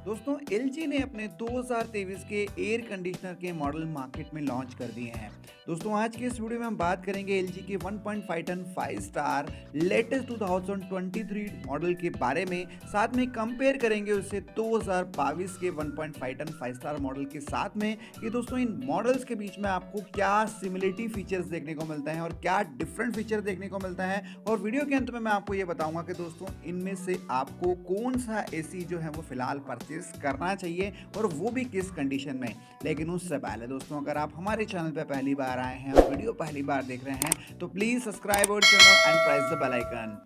दोस्तों LG ने अपने 2023 के एयर कंडीशनर के मॉडल मार्केट में लॉन्च कर दिए हैं। दोस्तों आज के इस वीडियो में हम बात करेंगे LG के 1.5 टन 5 स्टार लेटेस्ट 2023 मॉडल के बारे में, साथ में कंपेयर करेंगे उसे 2022 के 1.5 टन 5 स्टार मॉडल के साथ में कि दोस्तों इन मॉडल्स के बीच में आपको क्या सिमिलरिटी फीचर्स देखने को मिलता है और क्या डिफरेंट फीचर देखने को मिलता है। और वीडियो के अंत में मैं आपको ये बताऊंगा कि दोस्तों इनमें से आपको कौन सा AC जो है वो फिलहाल परचेज करना चाहिए और वो भी किस कंडीशन में। लेकिन उससे पहले दोस्तों अगर आप हमारे चैनल पे पहली बार आए हैं और वीडियो पहली बार देख रहे हैं तो प्लीज सब्सक्राइब और channel and press the bell icon.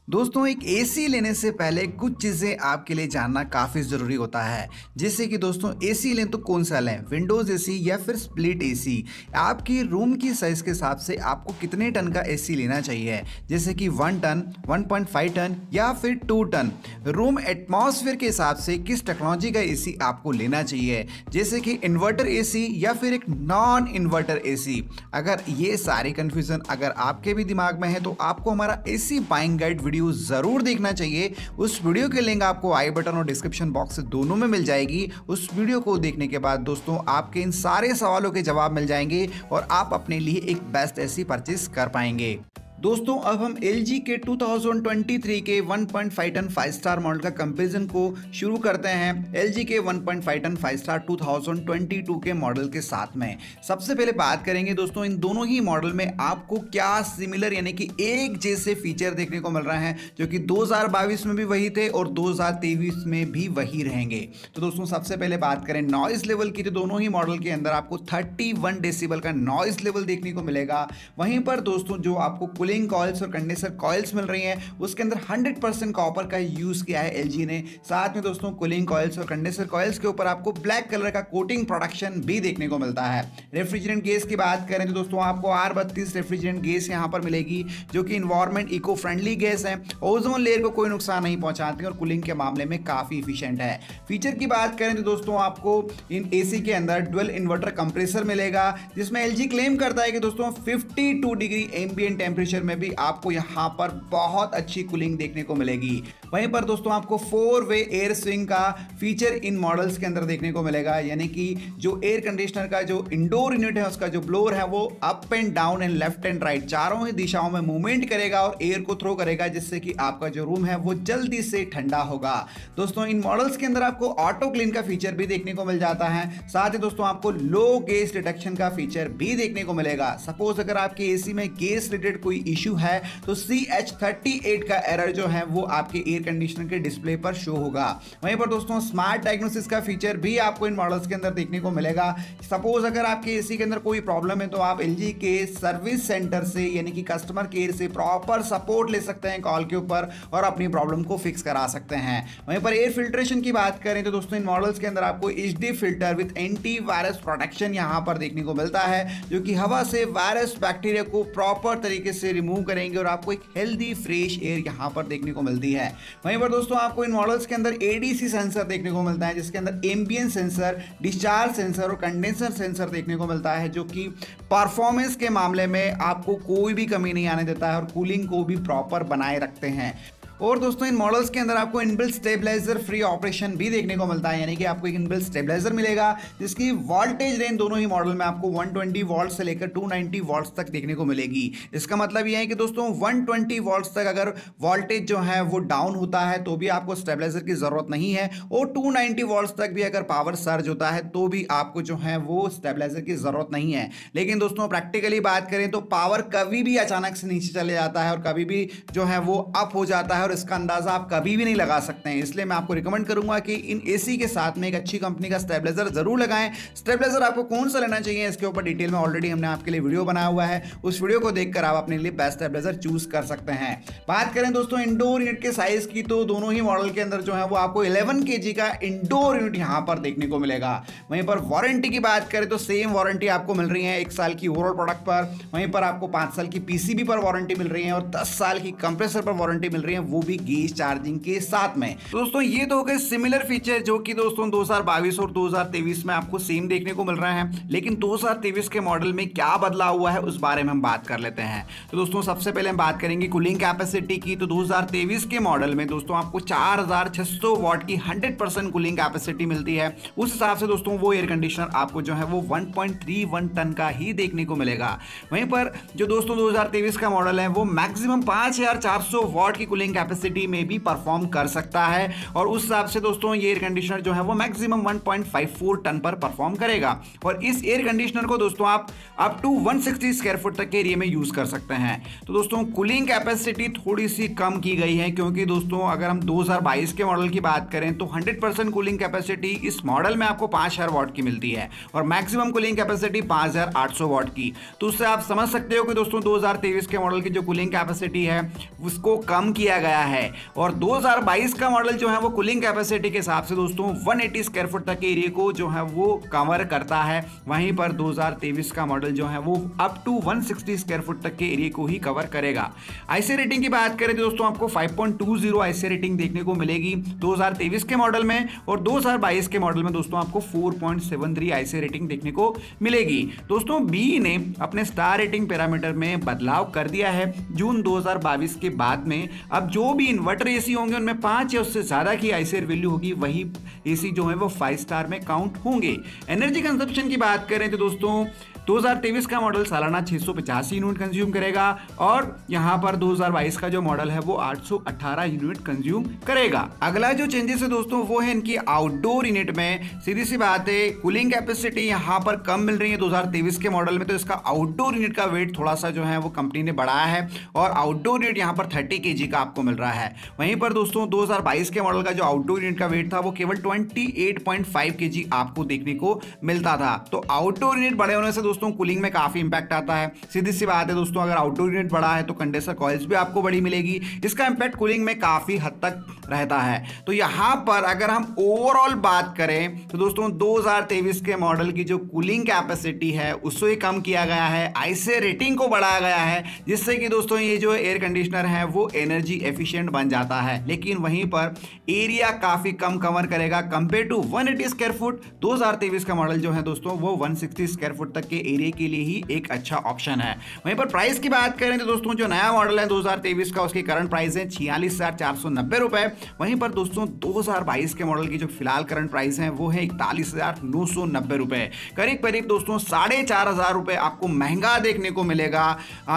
दोस्तों एक AC लेने से पहले कुछ चीज़ें आपके लिए जानना काफ़ी ज़रूरी होता है, जैसे कि दोस्तों AC लें तो कौन सा लें, विंडोज़ AC या फिर स्प्लिट AC। आपकी रूम की साइज़ के हिसाब से आपको कितने टन का AC लेना चाहिए, जैसे कि 1 टन, 1.5 टन या फिर 2 टन। रूम एटमॉस्फेयर के हिसाब से किस टेक्नोलॉजी का AC आपको लेना चाहिए, जैसे कि इन्वर्टर AC या फिर एक नॉन इन्वर्टर AC। अगर ये सारी कन्फ्यूज़न अगर आपके भी दिमाग में है तो आपको हमारा AC बाइंग गाइड वीडियो जरूर देखना चाहिए। उस वीडियो के लिंक आपको आई बटन और डिस्क्रिप्शन बॉक्स से दोनों में मिल जाएगी। उस वीडियो को देखने के बाद दोस्तों आपके इन सारे सवालों के जवाब मिल जाएंगे और आप अपने लिए एक बेस्ट AC परचेज कर पाएंगे। दोस्तों अब हम LG के 2023 के 1.5 टन 5 स्टार मॉडल का कंपैरिजन को शुरू करते हैं LG के 1.5 टन 5 स्टार 2022 के मॉडल के साथ में। सबसे पहले बात करेंगे दोस्तों इन दोनों ही मॉडल में आपको क्या सिमिलर यानी कि एक जैसे फीचर देखने को मिल रहे हैं, जो कि 2022 में भी वही थे और 2023 में भी वही रहेंगे। तो दोस्तों सबसे पहले बात करें नॉइज लेवल की, तो दोनों ही मॉडल के अंदर आपको 31 डेसिबल का नॉइज लेवल देखने को मिलेगा। वहीं पर दोस्तों जो आपको कूलिंग कॉइल्स और कंडेंसर कॉइल्स मिल रही हैं उसके अंदर 100% कॉपर का यूज किया है LG ने। साथ में दोस्तों कूलिंग कॉइल्स और कंडेंसर कॉइल्स के ऊपर आपको ब्लैक कलर का कोटिंग प्रोडक्शन भी देखने को मिलता है। रेफ्रिजरेंट गैस की बात करें तो दोस्तों आपको R32 रेफ्रिजरेंट गैस यहां पर मिलेगी, जो कि इन्वायरमेंट इको फ्रेंडली गैस है, ओजोन लेयर को कोई नुकसान नहीं पहुंचाती और कूलिंग के मामले में काफी इफिशिएंट है। फीचर की बात करें तो दोस्तों आपको इन AC के अंदर डुअल इन्वर्टर कंप्रेसर मिलेगा, जिसमें LG क्लेम करता है कि दोस्तों 52 डिग्री एम्बिएंट टेम्परेचर में भी आपको यहां पर बहुत अच्छी कूलिंग देखने को मिलेगी। वहीं पर दोस्तों आपको 4 वे एयर स्विंग का फीचर इन मॉडल्स के अंदर देखने को मिलेगा, यानी कि जो एयर कंडीशनर का जो इंडोर यूनिट है उसका जो ब्लोअर है वो up and down and left and right चारों ही दिशाओं में मूवमेंट करेगा और एयर को थ्रो करेगा, जिससे कि आपका जो रूम है वो जल्दी से ठंडा होगा। दोस्तों इन मॉडल्स के अंदर आपको ऑटो क्लीन का फीचर भी देखने को मिल जाता है। साथ ही दोस्तों आपको लो गैस डिटेक्शन का फीचर भी देखने को मिलेगा। सपोज अगर आपके AC में गैस रिलेटेड कोई इश्यू है तो CH38 का एरर जो है वो आपके एयर कंडीशनर के डिस्प्ले पर शो होगा। वहीं पर दोस्तों स्मार्ट डायग्नोसिस का फीचर भी आपको इन मॉडल्स के अंदर देखने को मिलेगा। सपोज अगर आपके AC के अंदर कोई प्रॉब्लम है तो आप LG के सर्विस सेंटर से यानी कि कस्टमर केयर से प्रॉपर सपोर्ट ले सकते हैं कॉल के ऊपर और अपनी प्रॉब्लम को फिक्स करा सकते हैं। वहीं पर एयर फिल्ट्रेशन की बात करें तो दोस्तों इन मॉडल्स के अंदर आपको HD filter with anti virus protection यहां पर देखने को मिलता है, जो कि हवा से वायरस बैक्टीरिया को प्रॉपर तरीके से रिमूव करेंगे और आपको एक हेल्दी फ्रेश एयर यहां पर देखने को मिलती है। वहीं पर दोस्तों आपको इन मॉडल्स के अंदर ADC सेंसर देखने को मिलता है, जिसके अंदर एम्बिएंट सेंसर, डिस्चार्ज सेंसर और कंडेंसर सेंसर देखने को मिलता है, जो कि परफॉर्मेंस के मामले में आपको कोई भी कमी नहीं आने देता है और कूलिंग को भी प्रॉपर बनाए रखते हैं। और दोस्तों इन मॉडल्स के अंदर आपको इनबिल्ट स्टेबलाइजर फ्री ऑपरेशन भी देखने को मिलता है, यानी कि आपको एक इनबिल्ट स्टेबलाइजर मिलेगा जिसकी वोल्टेज रेंज दोनों ही मॉडल में आपको 120 वोल्ट से लेकर 290 वोल्ट तक देखने को मिलेगी। इसका मतलब यह है कि दोस्तों 120 वोल्ट तक अगर वोल्टेज जो है वो डाउन होता है तो भी आपको स्टेबलाइजर की जरूरत नहीं है, और 290 वोल्ट तक भी अगर पावर सर्ज होता है तो भी आपको जो है वो स्टेबलाइजर की जरूरत नहीं है। लेकिन दोस्तों प्रैक्टिकली बात करें तो पावर कभी भी अचानक से नीचे चले जाता है और कभी भी जो है वो अप हो जाता है और इसका अंदाजा आप कभी भी नहीं लगा सकते हैं। इसलिए मैं आपको रिकमेंड करूंगा कि इन AC के साथ में एक अच्छी कंपनी का स्टेबलाइजर जरूर लगाएं। स्टेबलाइजर आपको कौन सा लेना चाहिए इसके ऊपर डिटेल में ऑलरेडी हमने आपके लिए वीडियो बनाया हुआ है, उस वीडियो को देखकर आप अपने लिए बेस्ट स्टेबलाइजर चूज कर सकते हैं। बात करें दोस्तों इंडोर यूनिट के साइज की, तो दोनों ही मॉडल के अंदर जो है वो आपको 11 kg का इंडोर यूनिट यहां पर देखने को मिलेगा। वहीं पर वारंटी की बात करें तो सेम वारंटी आपको मिल रही है 1 साल की ओवरऑल प्रोडक्ट पर, वहीं पर आपको 5 साल की PCB पर वारंटी मिल रही है और 10 साल की कंप्रेसर पर वारंटी मिल रही है, वो वो भी गेज चार्जिंग के साथ में। तो दोस्तों ये तो हो गए सिमिलर फीचर जो कि दोस्तों 2022 और 2023 में आपको सेम देखने को मिल रहा है, लेकिन 2023 के मॉडल में क्या बदलाव हुआ है उस बारे में हम बात कर लेते हैं। तो दोस्तों सबसे पहले हम बात करेंगे कूलिंग कैपेसिटी की। तो 2023 के मॉडल में दोस्तों आपको 4600 वॉट की 100% कूलिंग कैपेसिटी मिलती है। उस हिसाब से दोस्तों वो एयर कंडीशनर आपको जो है वो 1.31 टन का ही देखने को मिलेगा। वहीं पर जो दोस्तों 2023 का मॉडल है वो मैक्सिमम 5400 वॉट की कूलिंग कैपेसिटी में भी परफॉर्म कर सकता है, और उस हिसाब से दोस्तों ये एयर कंडीशनर जो है वो मैक्सिमम 1.54 टन पर परफॉर्म करेगा। और इस एयर कंडीशनर को दोस्तों आप अप टू 160 स्क्वायर फुट तक के एरिया में यूज कर सकते हैं। तो दोस्तों कूलिंग कैपेसिटी थोड़ी सी कम की गई है, क्योंकि दोस्तों अगर हम 2022 के मॉडल की बात करें तो 100% कूलिंग कैपेसिटी इस मॉडल में आपको 5000 वॉट की मिलती है और मैक्सिमम कूलिंग कैपेसिटी 5800 वॉट की। तो उससे आप समझ सकते हो कि दोस्तों 2023 के मॉडल की जो कूलिंग कैपेसिटी है उसको कम किया गया है, और 2022 का मॉडल जो है वो कूलिंग कैपेसिटी के हिसाब से दोस्तों 180 स्क्वायर फुट तक के एरिया को जो है वो कवर करता है। वहीं पर 2023 का मॉडल जो है वो अप टू 160 स्क्वायर फुट तक के एरिया को ही कवर करेगा। आईसी रेटिंग की बात करें तो दोस्तों आपको 5.20 आईसी रेटिंग देखने को मिलेगी 2023 के मॉडल में, और 2022 के मॉडल में दोस्तों आपको 4.73 आईसी रेटिंग देखने को मिलेगी। दोस्तों बी ने अपने स्टार रेटिंग पैरामीटर में बदलाव कर दिया है जून 2022 के बाद में। अब जो भी इन्वर्टर एसी होंगे उनमें 5 या उससे ज्यादा की आईसीआर वैल्यू होगी, वही एसी जो है वो 5 स्टार में काउंट होंगे। एनर्जी कंजप्शन की बात करें तो दोस्तों 2023 का मॉडल सालाना 685 यूनिट कंज्यूम करेगा, और यहां पर 2022 का जो मॉडल है वो 818 यूनिट कंज्यूम करेगा। अगला जो चेंजेस है दोस्तों वो है इनकी आउटडोर यूनिट में। सीधी सी बात है, कूलिंग कैपेसिटी यहां पर कम मिल रही है 2023 के मॉडल में, तो इसका आउटडोर यूनिट का वेट थोड़ा सा जो है वो कंपनी ने बढ़ाया है, और आउटडोर यूनिट यहां पर 30 kg का आपको मिल रहा है। वहीं पर दोस्तों 2022 के मॉडल का जो आउटडोर यूनिट का वेट था वो केवल 28.5 kg आपको देखने को मिलता था। तो आउटडोर यूनिट बड़े होने से दोस्तों कूलिंग में काफी इंपैक्ट आता है। सीधी सी बात है दोस्तों, अगर आउटडोर यूनिट बड़ा है तो कंडेंसर कॉइल्स भी आपको बड़ी मिलेगी, इसका इंपैक्ट कूलिंग में काफी हद तक रहता है। तो यहां पर अगर हम ओवरऑल बात करें तो दोस्तों 2023 के मॉडल की जो कूलिंग कैपेसिटी है उससे कम किया गया है, आईसी रेटिंग को बढ़ाया गया है, जिससे कि दोस्तों ये जो एयर कंडीशनर है वो एनर्जी एफिशिएंट बन जाता है, लेकिन वहीं पर एरिया काफी कम कवर करेगा कंपेयर टू 180 स्क्वायर फुट। 2023 का मॉडल जो है दोस्तों वो 160 स्क्वायर फुट तक के एरिया के लिए ही एक अच्छा ऑप्शन है। वहीं पर प्राइस की बात करें तो दोस्तों जो नया मॉडल है 2023 का उसकी करंट प्राइस है 46,490 रुपए। वहीं पर दोस्तों 2022 के मॉडल की जो फिलहाल करंट प्राइस है वो है 41,990 रुपए। करीब करीब दोस्तों 4,500 रुपए आपको महंगा देखने को मिलेगा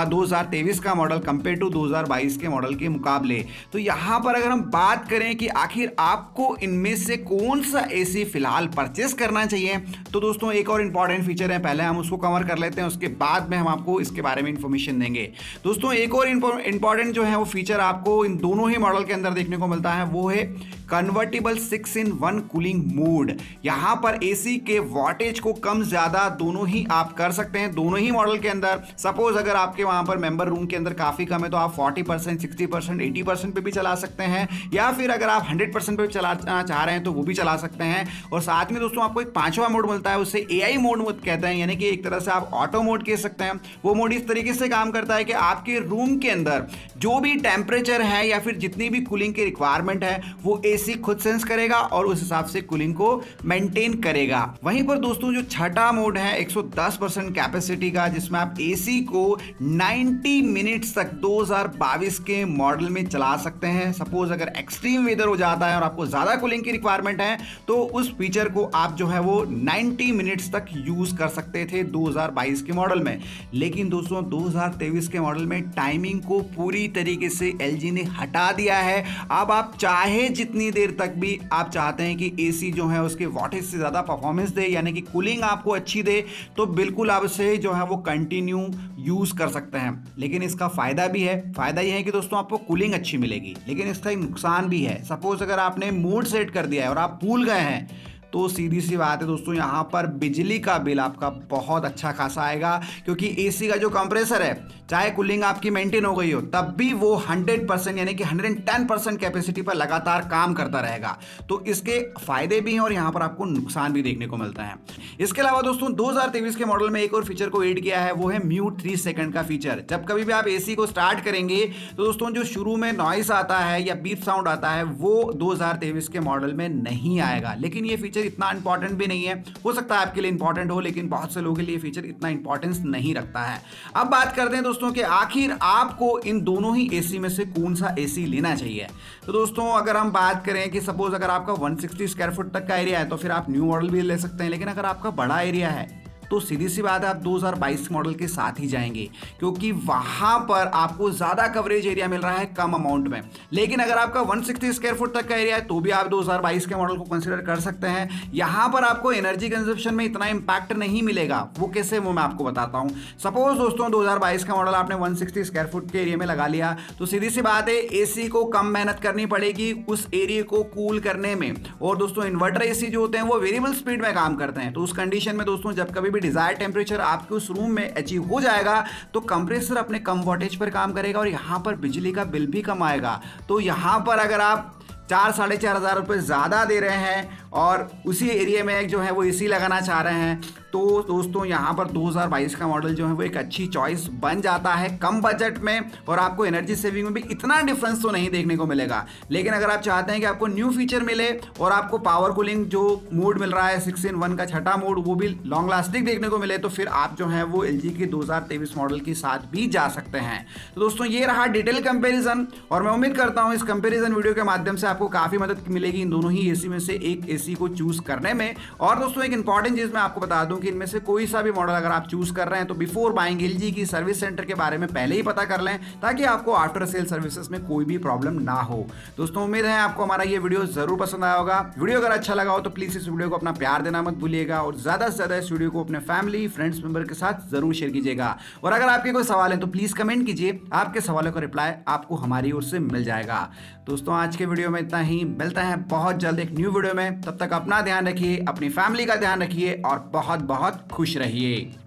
2023 का मॉडल कंपेयर टू 2022 के मॉडल के मुकाबले। तो यहां पर अगर हम बात करें कि आखिर आपको इनमें से कौन सा एसी फिलहाल परचेस करना चाहिए, तो दोस्तों एक और इंपॉर्टेंट फीचर है, पहले हम उसको कवर कर लेते हैं, उसके बाद में हम आपको इसके बारे में इंफॉर्मेशन देंगे। दोस्तों एक और इंपॉर्टेंट जो है वो फीचर आपको इन दोनों ही मॉडल के अंदर देखने को मिलता है, वो है कन्वर्टेबल 6-in-1 कूलिंग मोड। यहां पर एसी के वॉटेज को कम ज्यादा दोनों ही आप कर सकते हैं दोनों ही मॉडल के अंदर। सपोज अगर आपके वहां पर मेंबर रूम के अंदर काफी कम है तो आप 40%, 60%, 80% पे भी चला सकते हैं, या फिर अगर आप 100% पे चलाना चाह रहे हैं तो वो भी चला सकते हैं। और साथ में दोस्तों आपको एक 5वां मोड मिलता है, उसे एआई मोड कहते हैं, यानी कि एक तरह से आप ऑटो मोड कह सकते हैं। वो मोड इस तरीके से काम करता है कि आपके रूम के अंदर जो भी टेम्परेचर है या फिर जितनी भी कूलिंग की रिक्वायरमेंट है वो एसी खुद सेंस करेगा और उस हिसाब से कूलिंग को मेंटेन करेगा। वहीं पर दोस्तों जो छठा मोड है 110% कैपेसिटी का, जिसमें आप एसी को 90 मिनट्स तक 2022 के मॉडल में चला सकते हैं। सपोज अगर एक्सट्रीम वेदर हो जाता है और आपको ज्यादा कूलिंग की रिक्वायरमेंट है तो उस फीचर को आप जो है वो 90 मिनट्स तक यूज कर सकते थे 2022 के मॉडल में। लेकिन दोस्तों 2023 के मॉडल में टाइमिंग को पूरी तरीके से एलजी ने हटा दिया है। अब आप चाहे जितनी देर तक भी आप चाहते हैं कि एसी जो है उसके वॉटेज से ज्यादा परफॉर्मेंस दे, यानी कि कूलिंग आपको अच्छी दे, तो बिल्कुल आप इसे जो है वो कंटिन्यू यूज कर सकते हैं। लेकिन इसका फायदा भी है, फायदा यह है कि दोस्तों आपको कूलिंग अच्छी मिलेगी, लेकिन इसका एक नुकसान भी है। सपोज अगर आपने मोड सेट कर दिया है और आप भूल गए हैं तो सीधी सी बात है दोस्तों, यहाँ पर बिजली का बिल आपका बहुत अच्छा खासा आएगा, क्योंकि एसी का जो कंप्रेसर है, चाहे कूलिंग आपकी मेंटेन हो गई हो तब भी वो 100% यानी कि 110% कैपेसिटी पर लगातार काम करता रहेगा। तो इसके फायदे भी हैं और यहाँ पर आपको नुकसान भी देखने को मिलता है। इसके अलावा दोस्तों 2023 के मॉडल में एक और फीचर को ऐड किया है, वो है म्यूट 3 सेकंड का फीचर। जब कभी भी आप एसी को स्टार्ट करेंगे तो दोस्तों जो शुरू में नॉइस आता है या बीप साउंड आता है वो 2023 के मॉडल में नहीं आएगा। लेकिन ये फीचर इतना इंपॉर्टेंट भी नहीं है, हो सकता है आपके लिए इंपॉर्टेंट हो, लेकिन बहुत से लोगों के लिए फीचर इतना इंपॉर्टेंस नहीं रखता है। अब बात करते हैं दोस्तों कि आखिर आपको इन दोनों ही एसी में से कौन सा एसी लेना चाहिए। तो दोस्तों अगर हम बात करें कि सपोज अगर आपका 160 स्क्वायर फुट तक का एरिया है तो फिर आप न्यू मॉडल भी ले सकते हैं। लेकिन अगर आपका बड़ा एरिया है तो सीधी सी बात है आप 2022 मॉडल के साथ ही जाएंगे, क्योंकि वहां पर आपको ज्यादा कवरेज एरिया मिल रहा है कम अमाउंट में। लेकिन अगर आपका 160 स्क्वायर फुट तक का एरिया है तो भी आप 2022 के मॉडल को कंसीडर कर सकते हैं। यहां पर आपको एनर्जी कंजप्शन में इतना इंपैक्ट नहीं मिलेगा। वो कैसे, वो मैं आपको बताता हूं। सपोज दोस्तों 2022 का मॉडल आपने 160 स्क्वायर फुट के एरिया में लगा लिया तो सीधी सी बात है एसी को कम मेहनत करनी पड़ेगी उस एरिया को कूल करने में। और दोस्तों इन्वर्टर एसी जो होते हैं वो वेरिएबल स्पीड में काम करते हैं। तो उस कंडीशन में दोस्तों जब कभी भी डिजायर्ड टेंपरेचर आपके उस रूम में अचीव हो जाएगा तो कंप्रेसर अपने कम वोल्टेज पर काम करेगा और यहां पर बिजली का बिल भी कम आएगा। तो यहां पर अगर आप 4-4,500 रुपये ज़्यादा दे रहे हैं और उसी एरिया में एक जो है वो एसी लगाना चाह रहे हैं तो दोस्तों यहाँ पर 2022 का मॉडल जो है वो एक अच्छी चॉइस बन जाता है कम बजट में। और आपको एनर्जी सेविंग में भी इतना डिफरेंस तो नहीं देखने को मिलेगा। लेकिन अगर आप चाहते हैं कि आपको न्यू फीचर मिले और आपको पावर कूलिंग जो मोड मिल रहा है 6-in-1 का छठा मोड वो भी लॉन्ग लास्टिंग देखने को मिले तो फिर आप जो है वो LG के 2023 मॉडल के साथ भी जा सकते हैं। तो दोस्तों ये रहा डिटेल कंपेरिजन और मैं उम्मीद करता हूँ इस कंपेरिजन वीडियो के माध्यम से आपको काफ़ी मदद मिलेगी इन दोनों ही एसी में से एक एसी को चूज करने में। और दोस्तों एक इंपॉर्टेंट चीज़ मैं आपको बता दूं कि इनमें से कोई सा भी मॉडल अगर आप चूज कर रहे हैं तो बिफोर बाइंग LG की सर्विस सेंटर के बारे में पहले ही पता कर लें ताकि आपको आफ्टर सेल सर्विसेज में कोई भी प्रॉब्लम ना हो। दोस्तों उम्मीद है आपको हमारा ये वीडियो जरूर पसंद आया होगा। वीडियो अगर अच्छा लगा हो तो प्लीज इस वीडियो को अपना प्यार देना मत भूलिएगा और ज्यादा से ज्यादा इस वीडियो को अपने फैमिली फ्रेंड्स मेंबर के साथ जरूर शेयर कीजिएगा। और अगर आपके कोई सवाल है तो प्लीज कमेंट कीजिए, आपके सवालों का रिप्लाई आपको हमारी ओर से मिल जाएगा। दोस्तों आज के वीडियो में इतना ही, मिलता है बहुत जल्द एक न्यू वीडियो में। तब तक अपना ध्यान रखिए, अपनी फैमिली का ध्यान रखिए और बहुत बहुत खुश रहिए।